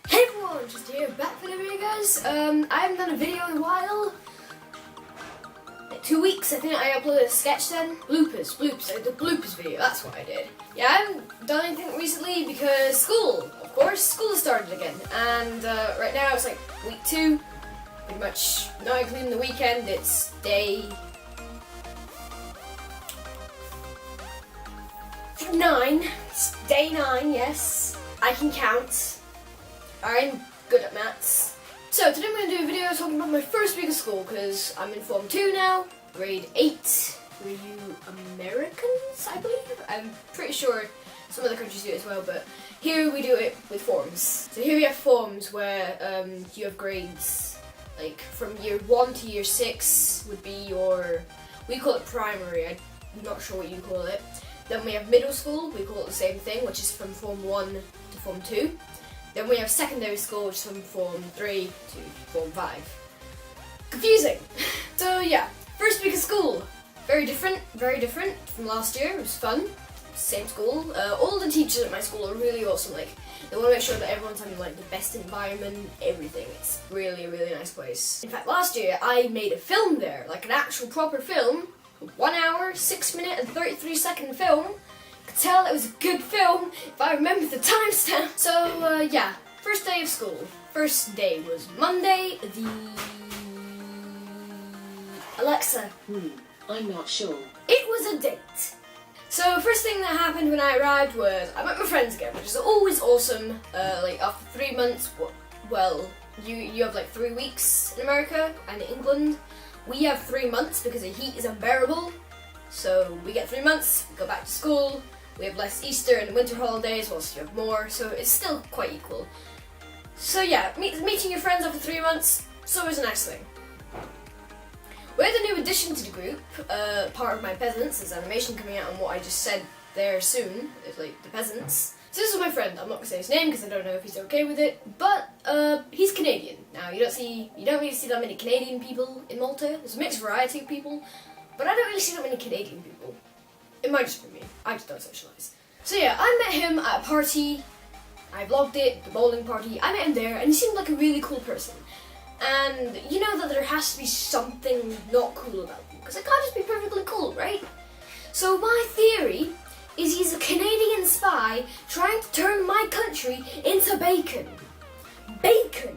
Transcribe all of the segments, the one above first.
Hey everyone, just here, back for the video guys. I haven't done a video in a while. Like 2 weeks, I think I uploaded a sketch then. Bloopers, the bloopers video, that's what I did. Yeah, I haven't done anything recently because school, of course, school has started again. And right now it's like week 2, pretty much not including the weekend, it's day 9. It's day 9, yes. I can count. I'm good at maths. So today I'm going to do a video talking about my first week of school because I'm in Form 2 now, grade 8. Were you Americans, I believe? I'm pretty sure some other countries do it as well, but here we do it with forms. So here we have forms where you have grades, like from year 1 to year 6 would be your, we call it primary, I'm not sure what you call it. Then we have middle school, we call it the same thing, which is from Form 1 to Form 2. Then we have secondary school, which is from Form 3 to Form 5. Confusing! So yeah, first week of school. Very different from last year. It was fun. Same school. All the teachers at my school are really awesome. Like, they want to make sure that everyone's having like the best environment, everything. It's really a really nice place. In fact, last year I made a film there, like an actual proper film. 1 hour, 6 minute and 33-second film. Could tell it was a good film if I remember the timestamp. So yeah, first day of school. First day was Monday, the... Alexa. I'm not sure. It was a date. So first thing that happened when I arrived was I met my friends again, which is always awesome. Like after 3 months, well, you have like 3 weeks in America and England. We have 3 months because the heat is unbearable. So we get 3 months, we go back to school. We have less Easter and winter holidays, whilst you have more, so it's still quite equal. So yeah, meeting your friends after 3 months, it's always a nice thing. We had a new addition to the group, part of my peasants. There's animation coming out on what I just said there soon, it's like the peasants. So this is my friend, I'm not gonna say his name because I don't know if he's okay with it, but he's Canadian. Now you don't really see that many Canadian people in Malta. There's a mixed variety of people, but I don't really see that many Canadian people. It might just be me. I just don't socialise. So yeah, I met him at a party. I vlogged it, the bowling party. I met him there and he seemed like a really cool person. And you know that there has to be something not cool about him, because it can't just be perfectly cool, right? So my theory is he's a Canadian spy trying to turn my country into bacon. Bacon!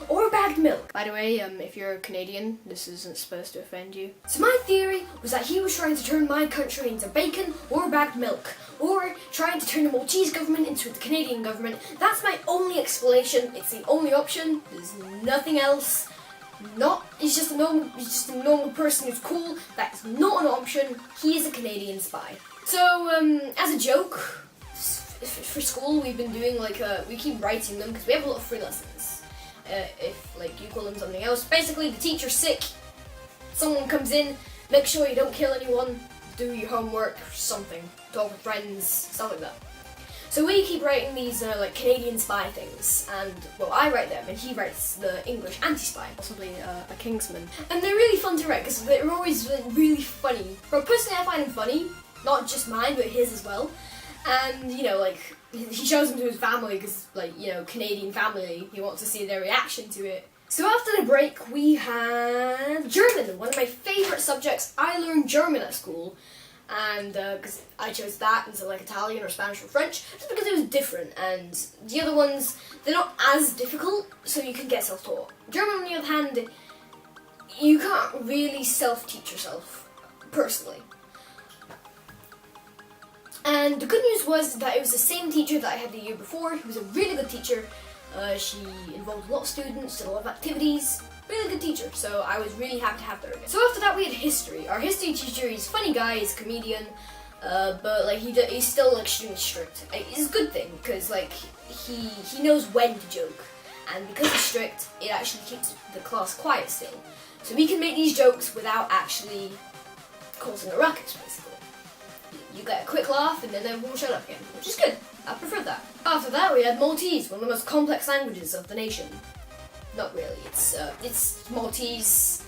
Or bagged milk. By the way, if you're Canadian, this isn't supposed to offend you. So my theory was that he was trying to turn my country into bacon or bagged milk, or trying to turn the Maltese government into the Canadian government. That's my only explanation. It's the only option. There's nothing else. He's just a normal person who's cool. That's not an option. He is a Canadian spy. So as a joke, for school we've been doing like we keep writing them because we have a lot of free lessons. If like you call them something else. Basically the teacher's sick, someone comes in, make sure you don't kill anyone, do your homework, something, talk with friends, stuff like that. So we keep writing these like Canadian spy things, and well I write them and he writes the English anti-spy, possibly a Kingsman. And they're really fun to write because they're always really funny. Well, personally I find them funny, not just mine but his as well. And you know, like he shows them to his family because, like, you know, Canadian family, he wants to see their reaction to it. So after the break we had German, one of my favourite subjects. I learned German at school, and because I chose that instead of like Italian or Spanish or French, just because it was different, and the other ones, they're not as difficult, so you can get self-taught. German on the other hand, you can't really self-teach yourself, personally. And the good news was that it was the same teacher that I had the year before. He was a really good teacher. She involved a lot of students, did a lot of activities. Really good teacher, so I was really happy to have her again. So after that we had history. Our history teacher, he's a funny guy, he's a comedian, but like he's still like extremely strict. It's a good thing, because like he knows when to joke. And because he's strict, it actually keeps the class quiet still. So we can make these jokes without actually causing a ruckus, basically. You get a quick laugh and then everyone will shut up again, which is good. I prefer that. After that we had Maltese, one of the most complex languages of the nation. Not really, it's Maltese,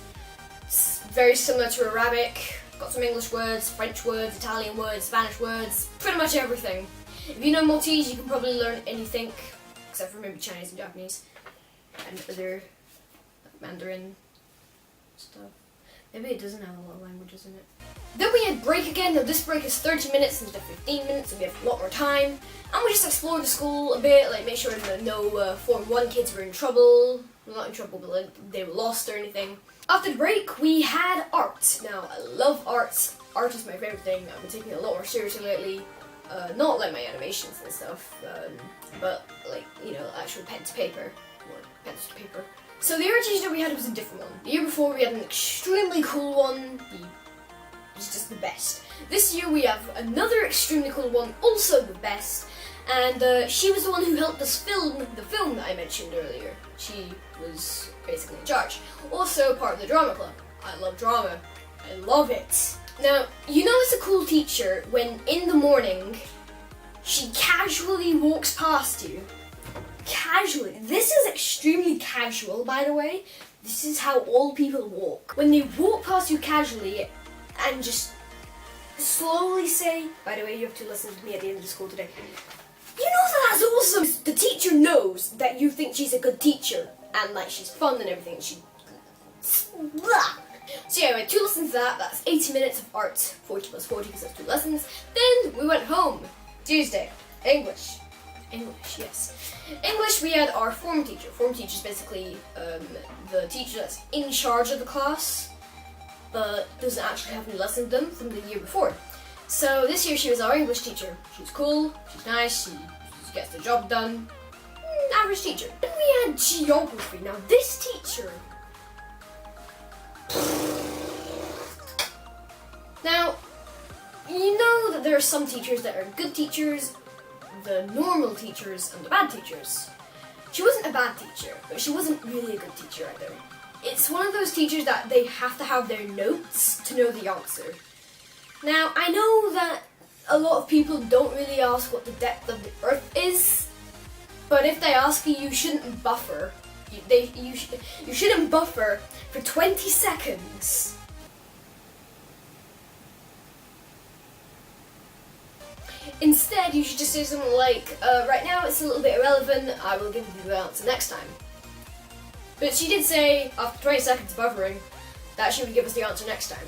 it's very similar to Arabic, got some English words, French words, Italian words, Spanish words, pretty much everything. If you know Maltese you can probably learn anything except for maybe Chinese and Japanese and other Mandarin stuff. Maybe it doesn't have a lot of languages in it. Then we had break again. Now this break is 30 minutes instead of 15 minutes, so we have a lot more time. And we just explored the school a bit, like make sure that no Form 1 kids were in trouble. Well, not in trouble, but like, they were lost or anything. After the break, we had art. Now, I love art. Art is my favorite thing. I've been taking it a lot more seriously lately. Not like my animations and stuff, but like, you know, actual pen to paper, or pencil to paper. So the art teacher we had was a different one. The year before we had an extremely cool one. He was just the best. This year we have another extremely cool one, also the best. And she was the one who helped us film the film that I mentioned earlier. She was basically in charge. Also part of the drama club. I love drama. I love it. Now, you know it's a cool teacher when in the morning she casually walks past you. Casually. This is extremely casual, by the way. This is how all people walk. When they walk past you casually and just slowly say, by the way, you have to listen to me at the end of the school today. You know that's awesome. The teacher knows that you think she's a good teacher and like she's fun and everything. So yeah, we had 2 lessons of that. That's 80 minutes of art. 40 plus 40 because that's 2 lessons. Then we went home. Tuesday, English. English, yes. English, we had our form teacher. Form teacher is basically the teacher that's in charge of the class, but doesn't actually have any lessons done from the year before. So this year she was our English teacher. She was cool, she's nice, she gets the job done. Average teacher. Then we had geography. Now this teacher... Now, you know that there are some teachers that are good teachers, the normal teachers, and the bad teachers. She wasn't a bad teacher, but she wasn't really a good teacher either. It's one of those teachers that they have to have their notes to know the answer. Now, I know that a lot of people don't really ask what the depth of the earth is, but if they ask you, you shouldn't buffer. You shouldn't buffer for 20 seconds. Instead, you should just say something like, right now it's a little bit irrelevant, I will give you the answer next time. But she did say, after 20 seconds of buffering, that she would give us the answer next time.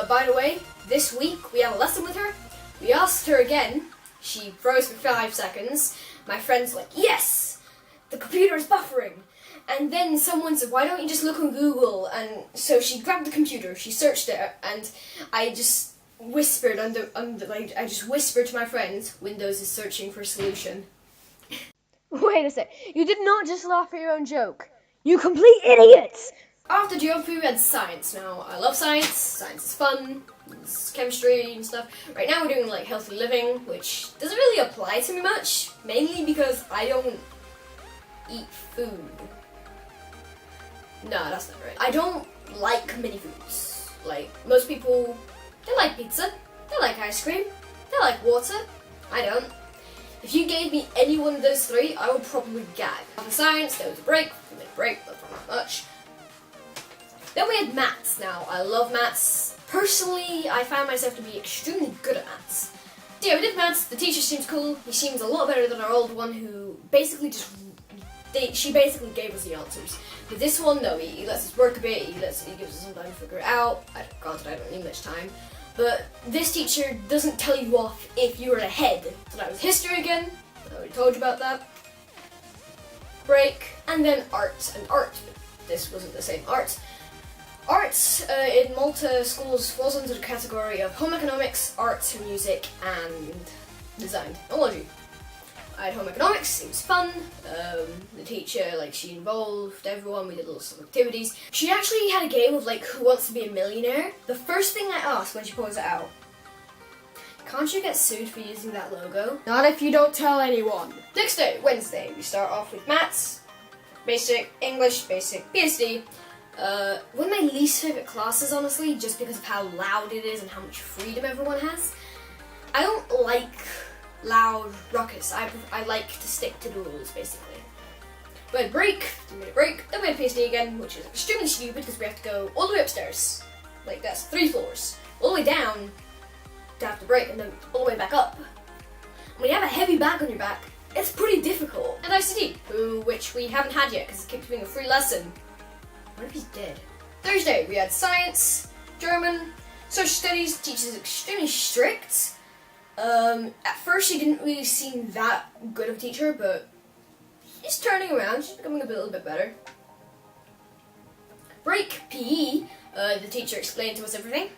By the way, this week we had a lesson with her. We asked her again, she froze for 5 seconds. My friend's like, yes, the computer is buffering. And then someone said, why don't you just look on Google? And so she grabbed the computer, she searched it, and I just whispered I just whispered to my friends, Windows is searching for a solution. Wait a sec, you did not just laugh at your own joke. You complete idiots! After geography we had science. Now, I love science, science is fun, it's chemistry and stuff. Right now we're doing like healthy living, which doesn't really apply to me much, mainly because I don't eat food. No, that's not right. I don't like many foods. Like, most people, they like pizza, they like ice cream, they like water. I don't. If you gave me any one of those 3, I would probably gag. After science, there was a break, we made a break, but not much. Then we had maths. Now, I love maths. Personally, I found myself to be extremely good at maths. So yeah, we did maths, the teacher seems cool, he seems a lot better than our old one who basically just she basically gave us the answers. With this one, no, he lets us work a bit, he gives us some time to figure it out. Granted, I don't need much time. But this teacher doesn't tell you off if you're ahead. So that was history again, I already told you about that. Break, and then art. And art, this wasn't the same art. Arts in Malta schools falls under the category of home economics, arts, music, and design technology. I had home economics, it was fun. The teacher, she involved everyone, we did lots of activities. She actually had a game of Who Wants to Be a Millionaire? The first thing I asked when she pulls it out, can't you get sued for using that logo? Not if you don't tell anyone. Next day, Wednesday, we start off with maths, basic, English, basic, PSD. One of my least favourite classes, honestly, just because of how loud it is and how much freedom everyone has. I don't like loud ruckus. I like to stick to the rules, basically. We had break, 2-minute break, then we had PSD again, which is extremely stupid because we have to go all the way upstairs. That's 3 floors. All the way down to have to break, and then all the way back up. When you have a heavy bag on your back, it's pretty difficult. And ICT, which we haven't had yet because it keeps being a free lesson. What if he's dead? Thursday, we had science, German, social studies. Teacher's extremely strict. At first she didn't really seem that good of a teacher, but she's turning around. She's becoming a little bit better. Break, PE, the teacher explained to us everything.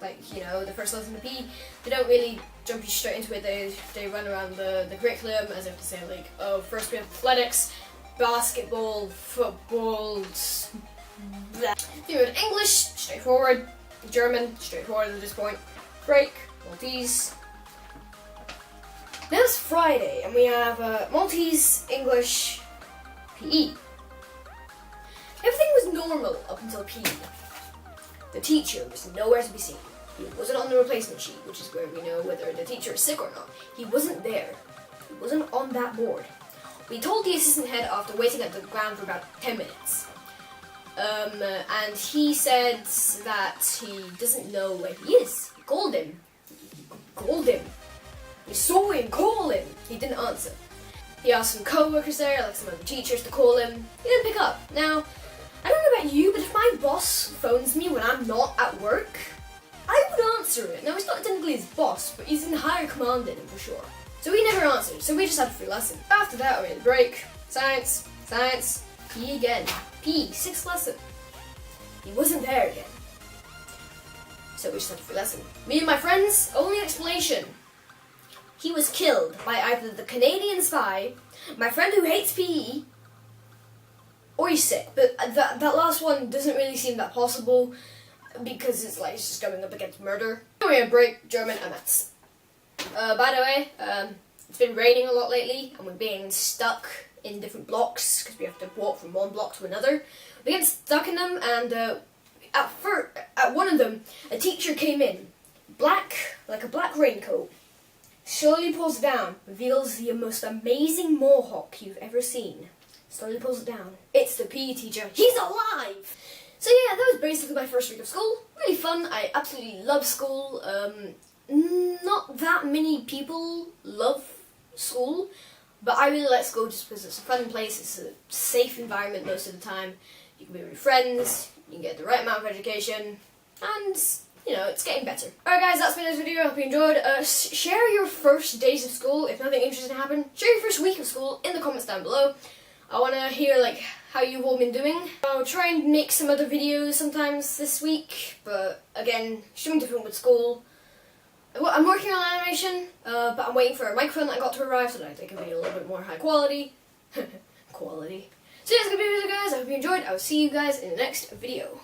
Like, you know, the first lesson of PE, they don't really jump you straight into it. They run around the curriculum as if to say, like, oh, first we have athletics, basketball, football, blah. Then we had English, straightforward. German, straightforward at this point. Break, Maltese. Now it's Friday, and we have Maltese, English, PE. Everything was normal up until PE. The teacher was nowhere to be seen. He wasn't on the replacement sheet, which is where we know whether the teacher is sick or not. He wasn't there. He wasn't on that board. We told the assistant head after waiting at the ground for about 10 minutes. And he said that he doesn't know where he is. He called him. We saw him call him. He didn't answer. He asked some co-workers there, like some other teachers, to call him. He didn't pick up. Now, I don't know about you, but if my boss phones me when I'm not at work, I would answer it. Now, he's not technically his boss, but he's in higher command than him for sure. So he never answered, so we just had a free lesson. After that, we had a break. Science, PE again. PE, 6th lesson. He wasn't there again. So we just had a free lesson. Me and my friends, only explanation. He was killed by either the Canadian spy, my friend who hates PE, or he's sick. But that last one doesn't really seem that possible because it's like it's just going up against murder. We had break, German, and maths. By the way, it's been raining a lot lately, and we're being stuck in different blocks because we have to walk from one block to another. We get stuck in them, and at one of them, a teacher came in, like a black raincoat, slowly pulls it down, reveals the most amazing mohawk you've ever seen. Slowly pulls it down. It's the PE teacher. He's alive! So yeah, that was basically my first week of school. Really fun. I absolutely love school. Not that many people love school, but I really like school just because it's a fun place. It's a safe environment most of the time. You can be with your friends, you can get the right amount of education, and you know, it's getting better. Alright guys, that's been this video. I hope you enjoyed. Share your first days of school if nothing interesting happened. Share your first week of school in the comments down below. I want to hear like how you've all been doing. I'll try and make some other videos sometimes this week, but again, something different with school. I'm working on animation, but I'm waiting for a microphone that I got to arrive so that I can be a little bit more high quality. Quality. So yeah, that's gonna be it, guys. I hope you enjoyed. I will see you guys in the next video.